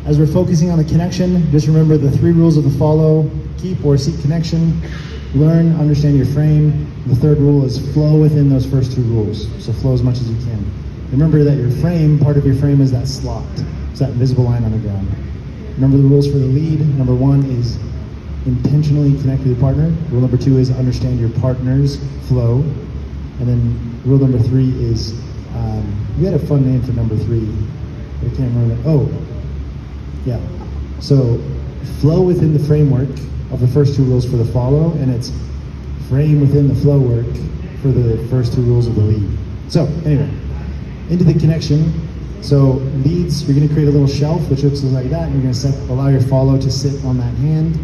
As we're focusing on the connection, just remember the 3 rules of the follow: keep or seek connection, learn, understand your frame. The 3rd rule is flow within those first 2 rules. So flow as much as you can. Remember that your frame, part of your frame is that slot. It's that visible line on the ground. Remember the rules for the lead. Number 1 is intentionally connect with your partner. Rule number 2 is understand your partner's flow. And then rule number 3 is, we had a fun name for number 3. I can't remember it. Oh, yeah. So flow within the framework of the first 2 rules for the follow, and it's frame within the flow work for the first 2 rules of the lead. So anyway, into the connection. So leads, you're going to create a little shelf which looks like that, and you're going to allow your follow to sit on that hand.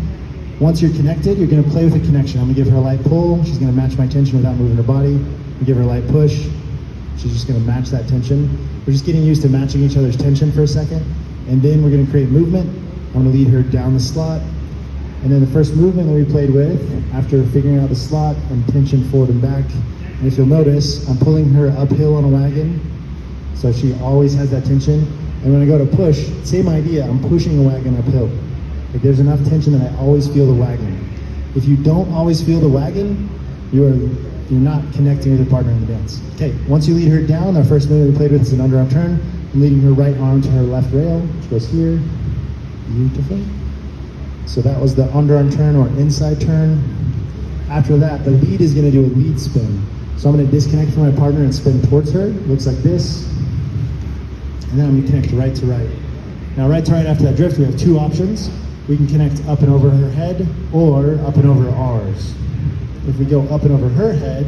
Once you're connected, you're going to play with the connection. I'm going to give her a light pull. She's going to match my tension without moving her body. We give her a light push. She's just going to match that tension. We're just getting used to matching each other's tension for a second, and then we're going to create movement. I'm going to lead her down the slot, and then the first movement that we played with, after figuring out the slot and tension forward and back, and if you'll notice, I'm pulling her uphill on a wagon, so she always has that tension. And when I go to push, same idea, I'm pushing a wagon uphill. Like there's enough tension that I always feel the wagon. If you don't always feel the wagon, you're not connecting with your partner in the dance. Okay, once you lead her down, our first movement we played with is an underarm turn. I'm leading her right arm to her left rail, which goes here. Beautiful. So that was the underarm turn or inside turn. After that, the lead is going to do a lead spin. So I'm going to disconnect from my partner and spin towards her. Looks like this. And then I'm going to connect right to right. Now right to right after that drift, we have 2 options. We can connect up and over her head or up and over ours. If we go up and over her head,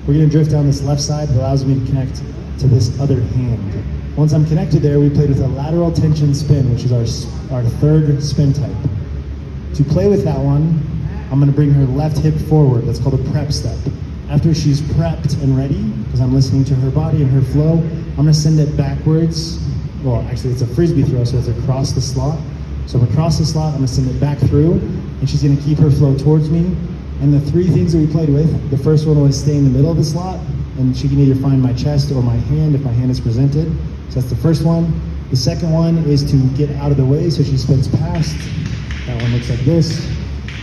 we're going to drift down this left side that allows me to connect to this other hand. Once I'm connected there, we played with a lateral tension spin, which is our 3rd spin type. To play with that one, I'm going to bring her left hip forward. That's called a prep step. After she's prepped and ready, because I'm listening to her body and her flow, I'm going to send it backwards. Well, actually, it's a frisbee throw, so it's across the slot. So across the slot, I'm going to send it back through, and she's going to keep her flow towards me. And the 3 things that we played with, the first one was stay in the middle of the slot, and she can either find my chest or my hand if my hand is presented. So that's the first one. The second one is to get out of the way so she spins past. That one looks like this.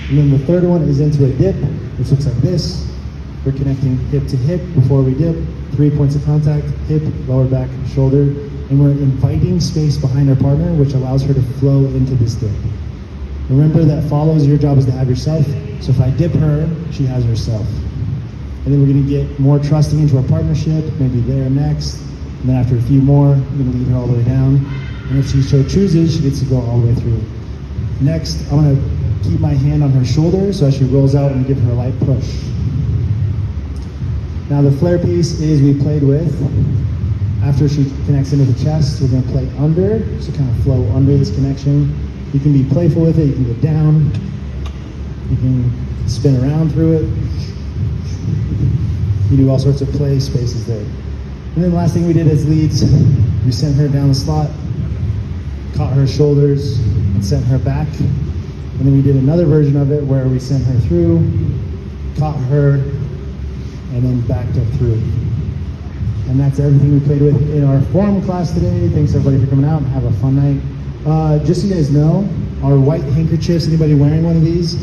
And then the 3rd one is into a dip, which looks like this. We're connecting hip to hip before we dip. 3 points of contact, hip, lower back, shoulder. And we're inviting space behind our partner, which allows her to flow into this dip. Remember that follows, your job is to have yourself. So if I dip her, she has herself. And then we're going to get more trusting into our partnership, maybe there next. And then after a few more, I'm going to lead her all the way down. And if she so chooses, she gets to go all the way through. Next, I'm going to keep my hand on her shoulder, so as she rolls out, I'm going to give her a light push. Now the flare piece is we played with. After she connects into the chest, we're going to play under, so kind of flow under this connection. You can be playful with it, you can get down, you can spin around through it. You do all sorts of play spaces there. And then the last thing we did as leads, we sent her down the slot, caught her shoulders, and sent her back. And then we did another version of it where we sent her through, caught her, and then backed up through. And that's everything we played with in our forum class today. Thanks everybody for coming out and have a fun night. Just so you guys know, our white handkerchiefs, anybody wearing one of these,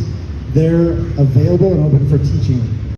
they're available and open for teaching.